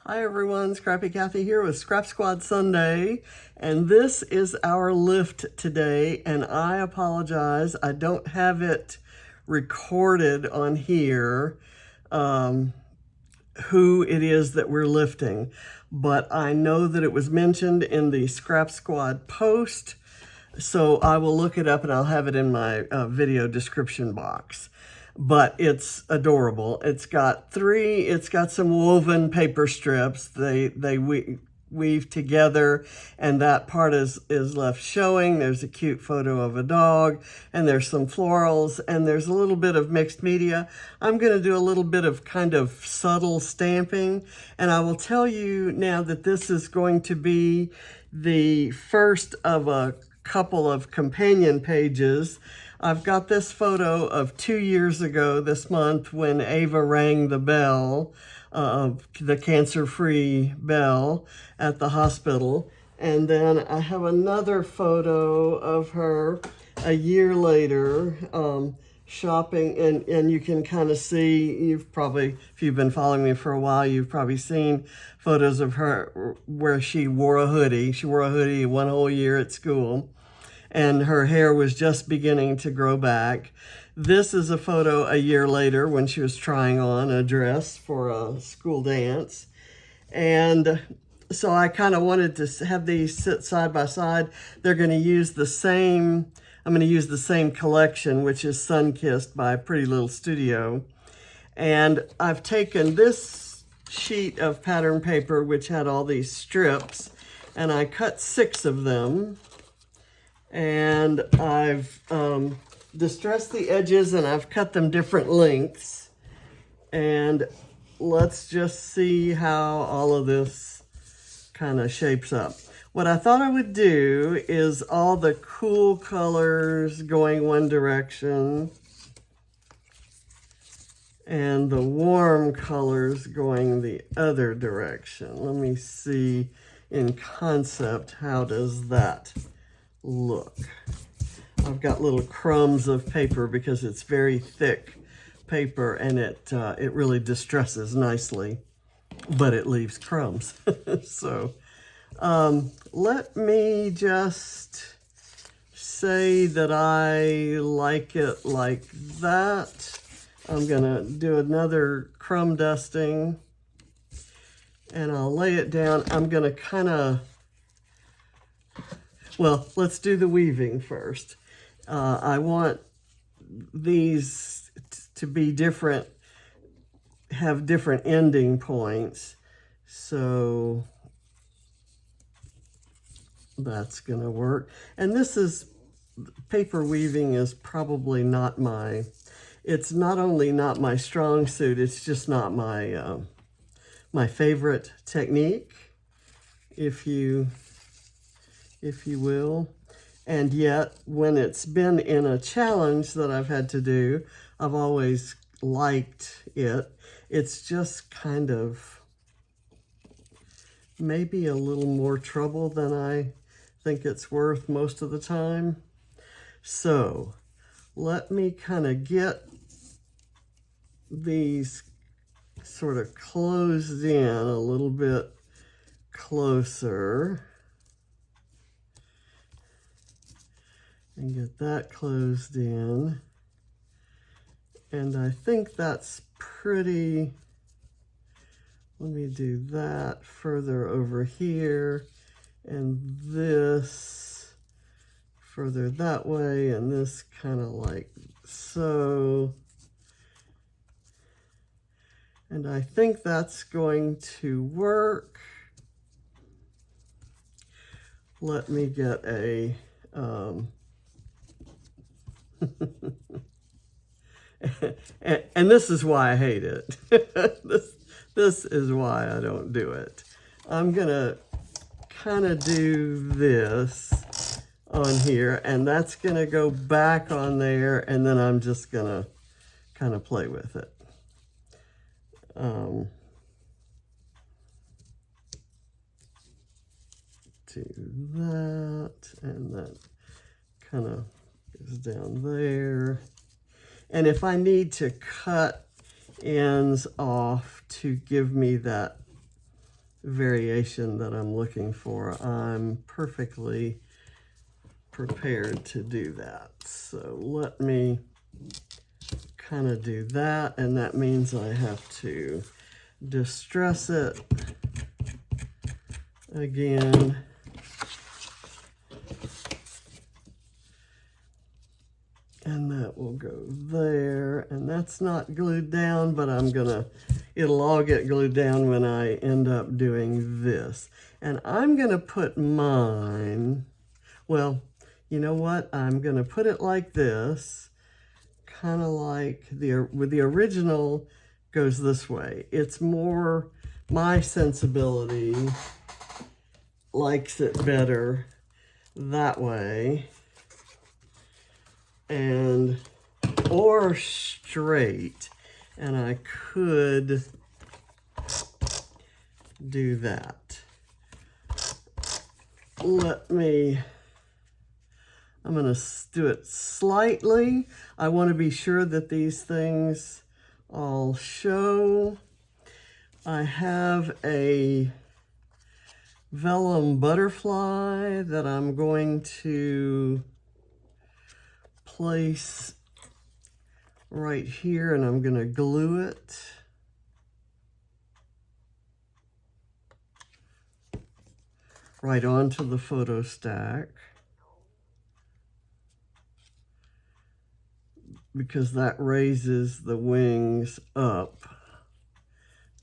Hi everyone, Scrappy Kathy here with Scrap Squad Sunday, and this is our lift today, and I apologize, I don't have it recorded on here, who it is that we're lifting, but I know that it was mentioned in the Scrap Squad post, so I will look it up and I'll have it in my video description box. But it's adorable. It's got some woven paper strips. They weave together, and that part is left showing. There's a cute photo of a dog, and there's some florals, and there's a little bit of mixed media. I'm going to do a little bit of kind of subtle stamping, and I will tell you now that this is going to be the first of a couple of companion pages. I've got this photo of 2 years ago this month when Ava rang the bell, the cancer-free bell at the hospital. And then I have another photo of her a year later shopping, and you can kind of see, you've probably, if you've been following me for a while, you've probably seen photos of her where she wore a hoodie. She wore a hoodie one whole year at school, and her hair was just beginning to grow back. This is a photo a year later when she was trying on a dress for a school dance. And so I kind of wanted to have these sit side by side. They're going to use the same, I'm going to use the same collection, which is Sun-Kissed by Pretty Little Studio. And I've taken this sheet of pattern paper, which had all these strips, and I cut 6 of them. And I've distressed the edges, and I've cut them different lengths. And let's just see how all of this kind of shapes up. What I thought I would do is all the cool colors going one direction and the warm colors going the other direction. Let me see in concept, how does that look? I've got little crumbs of paper because it's very thick paper, and it really distresses nicely, but it leaves crumbs. So let me just say that I like it like that. I'm gonna do another crumb dusting, and I'll lay it down. I'm gonna kind of, well, let's do the weaving first. I want these to be different, have different ending points. So that's gonna work. And this is, paper weaving is probably not my, it's not only not my strong suit, it's just not my, my favorite technique, if you will. And yet, when it's been in a challenge that I've had to do, I've always liked it. It's just kind of maybe a little more trouble than I think it's worth most of the time. So let me kind of get these sort of closed in a little bit closer. And get that closed in. And I think that's pretty, let me do that further over here, and this further that way, and this kind of like so. And I think that's going to work. Let me get a, and this is why I hate it. This is why I don't do it. I'm gonna kind of do this on here, and that's gonna go back on there, and then I'm just gonna kind of play with it. Do that, and that kind of goes down there. And if I need to cut ends off to give me that variation that I'm looking for, I'm perfectly prepared to do that. So let me kind of do that, and that means I have to distress it again. And that will go there, and that's not glued down, but it'll all get glued down when I end up doing this. And I'm gonna put mine, well, you know what? I'm gonna put it like this, kind of like with the original goes this way. It's more, my sensibility likes it better that way. And or straight, and I could do that. I'm gonna do it slightly. I want to be sure that these things all show. I have a vellum butterfly that I'm going to place right here, and I'm going to glue it. Right onto the photo stack, because that raises the wings up.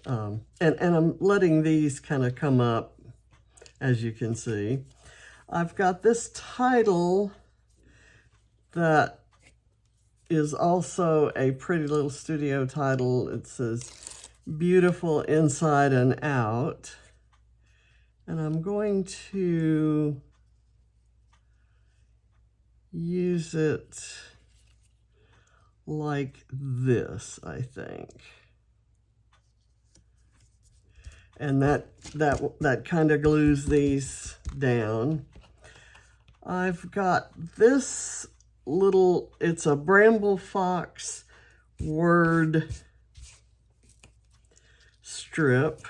And I'm letting these kind of come up, as you can see. I've got this title that is also a pretty little studio title. It says Beautiful Inside and Out. And I'm going to use it like this, I think. And that kind of glues these down. I've got this little, it's a Bramble Fox word strip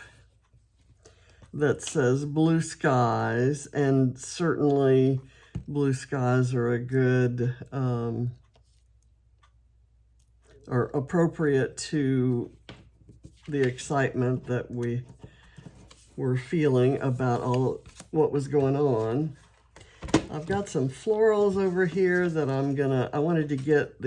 that says blue skies, and certainly blue skies are a good, or appropriate to the excitement that we were feeling about all what was going on. I've got some florals over here that I wanted to get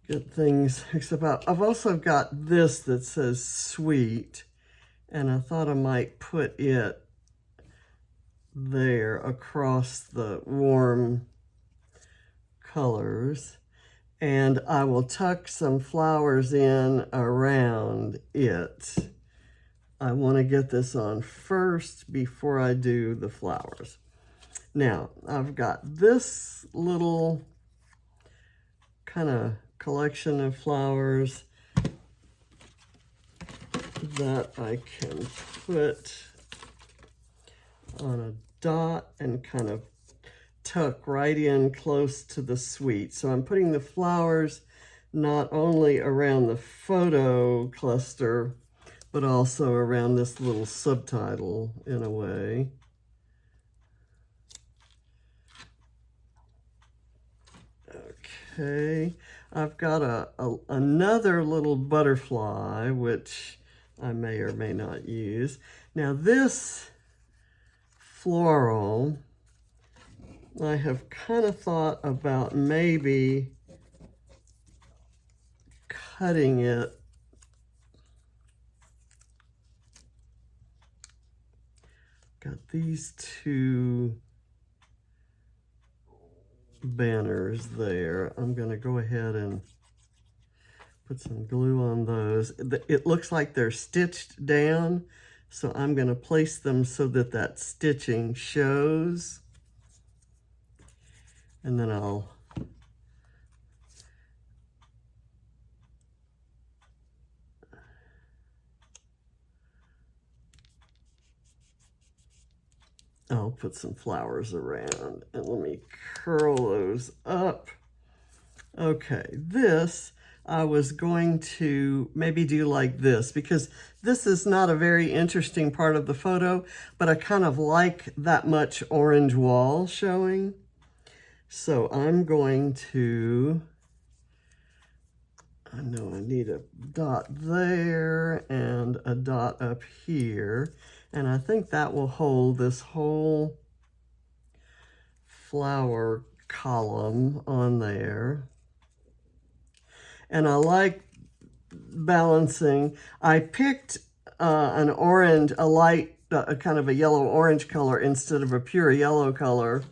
get things mixed up. I've also got this that says sweet, and I thought I might put it there across the warm colors. And I will tuck some flowers in around it. I want to get this on first before I do the flowers. Now, I've got this little kind of collection of flowers that I can put on a dot and kind of tuck right in close to the sweet. So I'm putting the flowers not only around the photo cluster, but also around this little subtitle in a way. Okay, I've got another little butterfly, which I may or may not use. Now this floral, I have kind of thought about maybe cutting it got these two banners there. I'm going to go ahead and put some glue on those. It looks like they're stitched down, so I'm going to place them so that that stitching shows. And then I'll put some flowers around, and let me curl those up. Okay, this, I was going to maybe do like this, because this is not a very interesting part of the photo, but I kind of like that much orange wall showing. So I'm going to, I know I need a dot there and a dot up here, and I think that will hold this whole flower column on there. And I like balancing. I picked an orange, a light, kind of a yellow-orange color instead of a pure yellow color,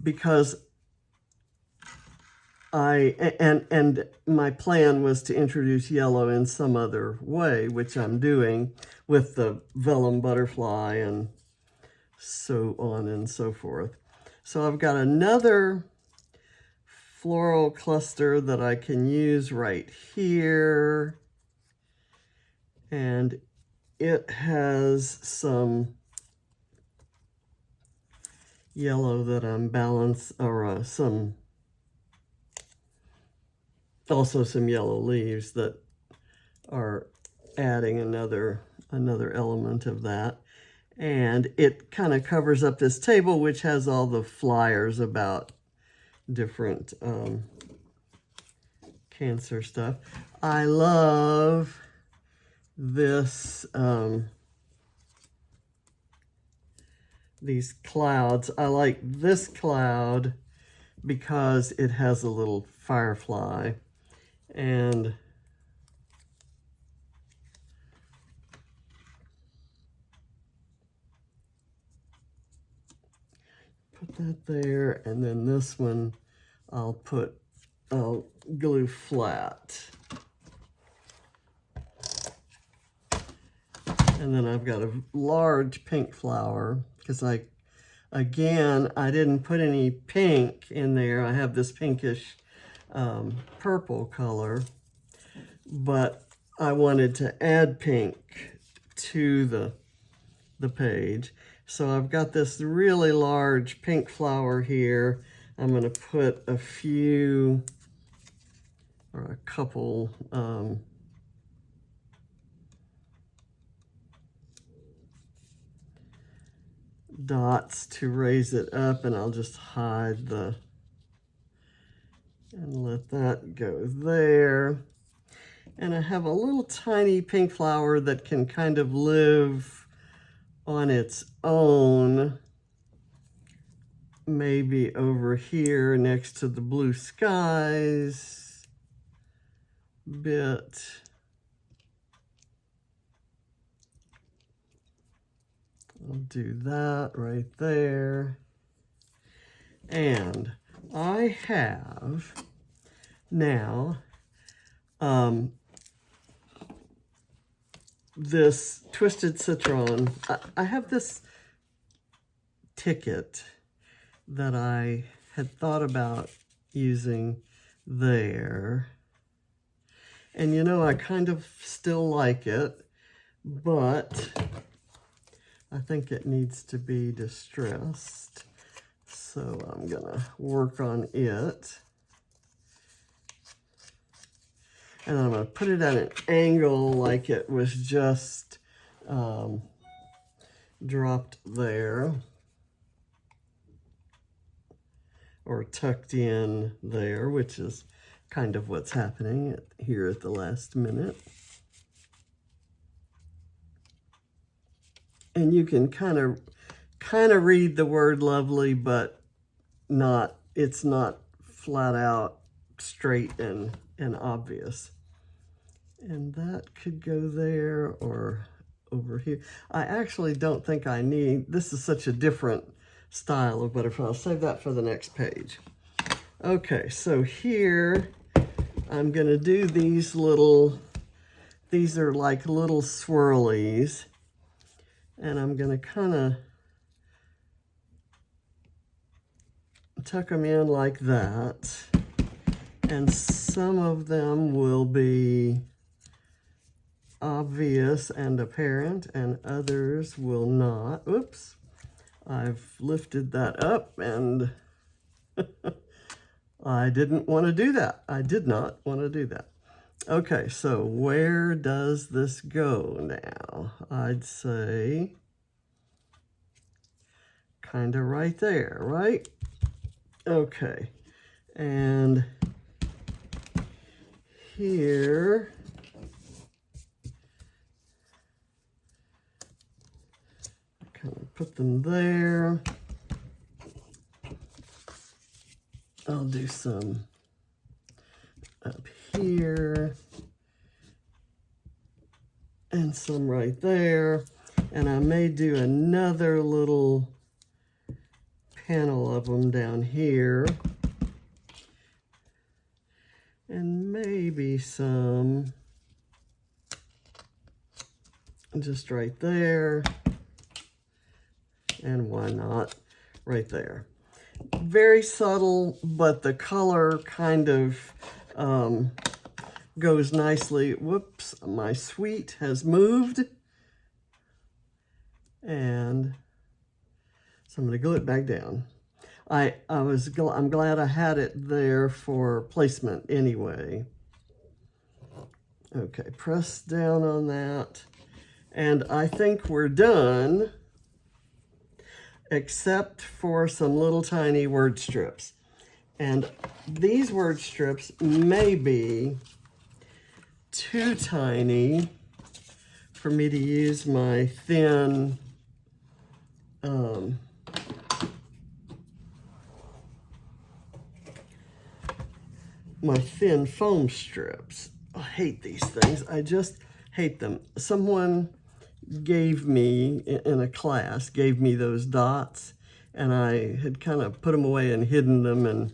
because and my plan was to introduce yellow in some other way, which I'm doing with the vellum butterfly and so on and so forth. So I've got another floral cluster that I can use right here, and it has some yellow that I'm balanced, or also some yellow leaves that are adding another element of that. And it kind of covers up this table, which has all the flyers about different cancer stuff. I love this, these clouds. I like this cloud because it has a little firefly, and put that there, and then this one I'll glue flat. And then I've got a large pink flower, because again, I didn't put any pink in there. I have this pinkish purple color, but I wanted to add pink to the page. So I've got this really large pink flower here. I'm going to put a few, or a couple, dots to raise it up, and I'll just hide and let that go there. And I have a little tiny pink flower that can kind of live on its own, maybe over here next to the blue skies bit. I'll do that right there. And I have now this twisted citron. I have this ticket that I had thought about using there. And you know, I kind of still like it, but I think it needs to be distressed. So I'm gonna work on it. And I'm going to put it at an angle like it was just dropped there, or tucked in there, which is kind of what's happening here at the last minute. And you can kind of read the word lovely, but it's not flat out straight and obvious. And that could go there or over here. I actually don't think I need, this is such a different style of butterfly. I'll save that for the next page. Okay, so here I'm gonna do these are like little swirlies, and I'm gonna kind of tuck them in like that. And some of them will be obvious and apparent, and others will not. Oops, I've lifted that up, and I didn't want to do that. I did not want to do that. Okay, so where does this go now? I'd say kind of right there, right? Okay, and here, kind of put them there. I'll do some up here and some right there. And I may do another little panel of them down here. And maybe some just right there. And why not right there? Very subtle, but the color kind of goes nicely. Whoops, my suite has moved. And so I'm going to glue it back down. I'm glad I had it there for placement anyway. Okay, press down on that. And I think we're done, except for some little tiny word strips. And these word strips may be too tiny for me to use my thin foam strips. I hate these things. I just hate them. Someone gave me, in a class, gave me those dots, and I had kind of put them away and hidden them and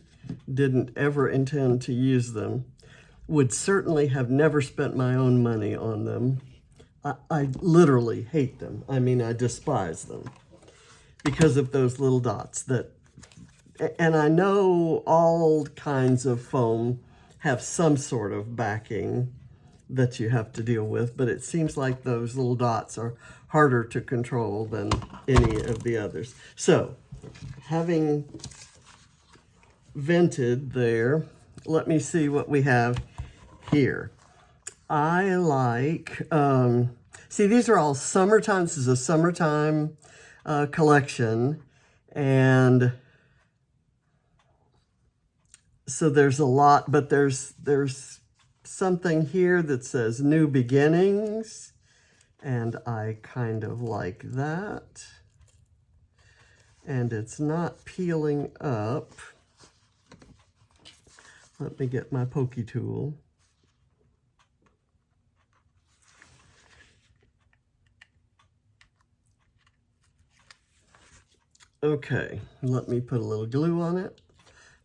didn't ever intend to use them. Would certainly have never spent my own money on them. I literally hate them. I mean, I despise them because of those little dots and I know all kinds of foam have some sort of backing that you have to deal with, but it seems like those little dots are harder to control than any of the others. So, having vented there, let me see what we have here. I like, see, these are all summertime. This is a summertime collection, and so there's a lot, but there's something here that says new beginnings, and I kind of like that. And it's not peeling up. Let me get my pokey tool. Okay, let me put a little glue on it,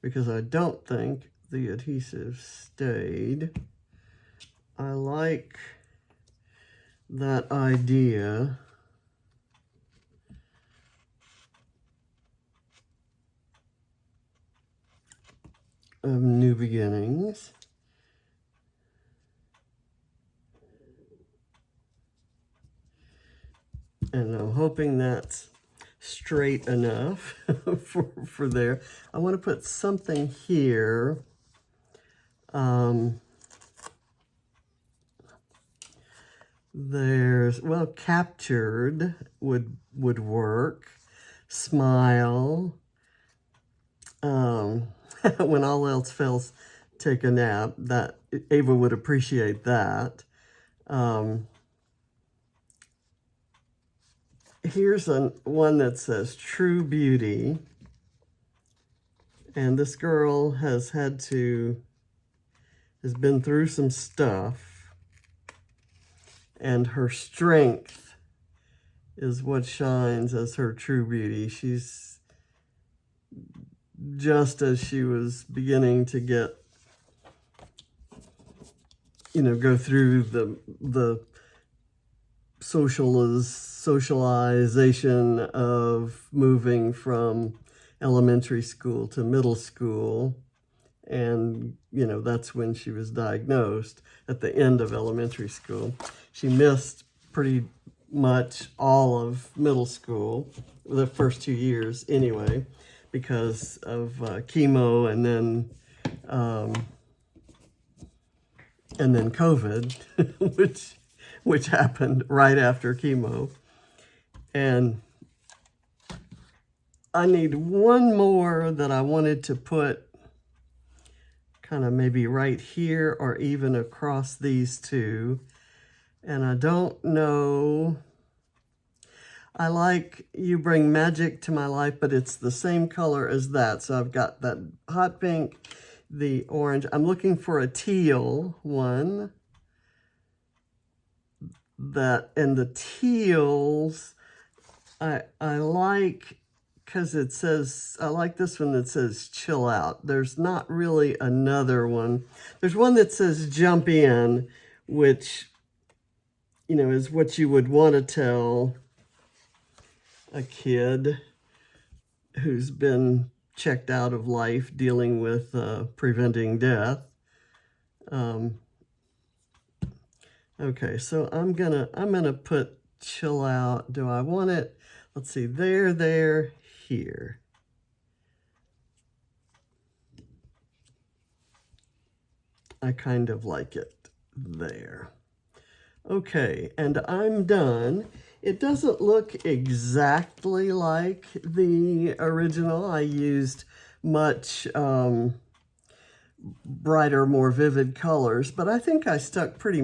because I don't think the adhesive stayed. I like that idea. Of new beginnings. And I'm hoping that's straight enough for there. I want to put something here. There's, well, captured would work. Smile. When all else fails, take a nap. That Ava would appreciate that. Here's one that says True Beauty. And this girl has been through some stuff. And her strength is what shines as her true beauty. She's, just as she was beginning to get, go through the socialization of moving from elementary school to middle school. And, that's when she was diagnosed at the end of elementary school. She missed pretty much all of middle school, the first 2 years anyway, because of chemo, and then and then COVID, which happened right after chemo. And I need one more that I wanted to put kind of maybe right here or even across these two. And I don't know. I like You Bring Magic to My Life, but it's the same color as that. So I've got that hot pink, the orange. I'm looking for a teal one. And the teals, I like, because it says, I like this one that says chill out. There's not really another one. There's one that says jump in, which, you know, is what you would want to tell a kid who's been checked out of life dealing with preventing death. Okay, so I'm gonna put chill out. Do I want it? Let's see, there, here. I kind of like it there. Okay, and I'm done. It doesn't look exactly like the original. I used much brighter, more vivid colors, but I think I stuck pretty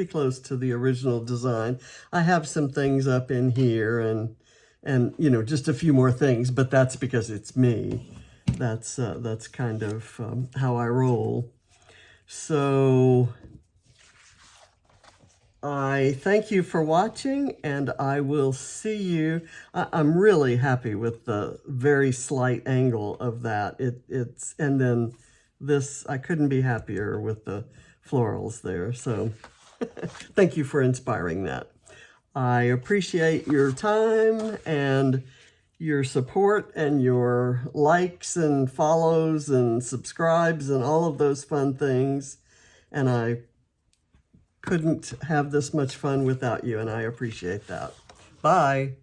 close to the original design. I have some things up in here and you know, just a few more things, but that's because it's me. That's kind of how I roll. So I thank you for watching, and I will see you. I'm really happy with the very slight angle of that. And then this, I couldn't be happier with the florals there. So thank you for inspiring that. I appreciate your time and your support and your likes and follows and subscribes and all of those fun things. And I couldn't have this much fun without you, and I appreciate that. Bye.